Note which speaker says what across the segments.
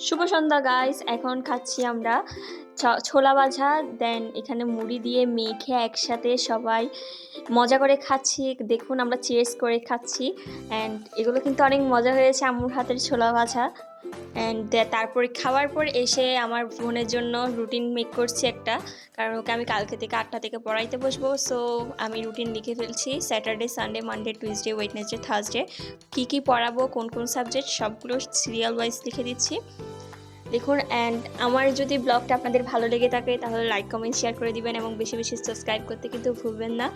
Speaker 1: শুভ সন্ধ্যা guys. এখন খাচ্ছি আমরা ছোলা ভাজা, দেন এখানে মুড়ি দিয়ে মেখে একসাথে সবাই মজা করে খাচ্ছি। দেখুন আমরা চিয়ার্স করে খাচ্ছি। অ্যান্ড এগুলো কিন্তু অনেক মজা হয়েছে, আম্মুর হাতের ছোলা ভাজা। অ্যান্ড তারপরে খাওয়ার পর এসে আমার বোনের জন্য রুটিন মেক করছি একটা, কারণ ওকে আমি কালকে থেকে 8টা থেকে পড়াইতে বসবো। সো আমি রুটিন লিখে ফেলছি, Saturday, Sunday, Monday, Tuesday, Wednesday, Thursday কী কী পড়াবো, কোন কোন সাবজেক্ট, সবগুলো সিরিয়াল ওয়াইজ লিখে দিচ্ছি। দেখুন, অ্যান্ড আমার যদি ব্লগটা আপনাদের ভালো লেগে থাকে তাহলে লাইক, কমেন্ট, শেয়ার করে দিবেন এবং বেশি বেশি সাবস্ক্রাইব করতে কিন্তু ভুলবেন না।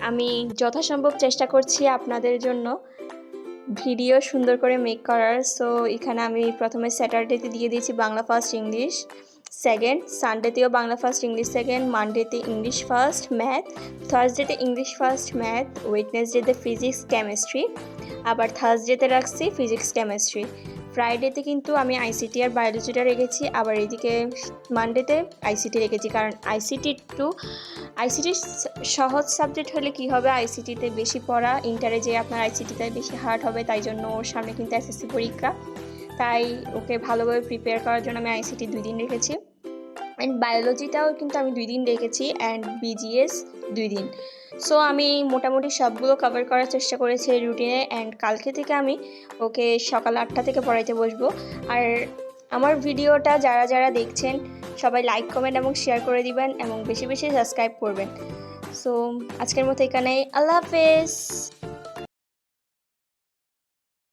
Speaker 1: আমি যথাসম্ভব চেষ্টা করছি আপনাদের জন্য ভিডিও সুন্দর করে মেক করার। সো এখানে আমি প্রথমে স্যাটারডেতে দিয়ে দিয়েছি বাংলা ফার্স্ট, ইংলিশ সেকেন্ড, সানডেতেও বাংলা ফার্স্ট, ইংলিশ সেকেন্ড, মানডেতে ইংলিশ ফার্স্ট, ম্যাথ, থার্সডেতে ইংলিশ ফার্স্ট, ম্যাথ, ওয়েডনেসডেতে ফিজিক্স, কেমিস্ট্রি, আবার থার্সডেতে রাখছি ফিজিক্স, কেমিস্ট্রি। ফ্রাইডেতে কিন্তু আমি আইসিটি আর বায়োলজিটা রেখেছি, আবার এদিকে মানডেতে আইসিটি রেখেছি, কারণ আইসিটি সহজ সাবজেক্ট হলে কি হবে, আইসিটিতে বেশি পড়া, ইন্টারে যে আপনার আইসিটিতে বেশি হার্ড হবে, তাই জন্য ওর সামনে কিন্তু এসএসসি পরীক্ষা, তাই ওকে ভালোভাবে প্রিপেয়ার করার জন্য আমি আইসিটি 2 দিন রেখেছি। অ্যান্ড বায়োলজিটাও কিন্তু আমি 2 দিন রেখেছি, অ্যান্ড বিজিএস 2 দিন। সো আমি মোটামুটি সবগুলো কভার করার চেষ্টা করেছি রুটিনে। অ্যান্ড কালকে থেকে আমি ওকে সকাল 8টা থেকে পড়াইতে বসবো। আর আমার ভিডিওটা যারা যারা দেখছেন সবাই লাইক, কমেন্ট এবং শেয়ার করে দিবেন এবং বেশি বেশি সাবস্ক্রাইব করবেন। সো আজকের মতো এখানেই, আল্লাহ হাফেজ।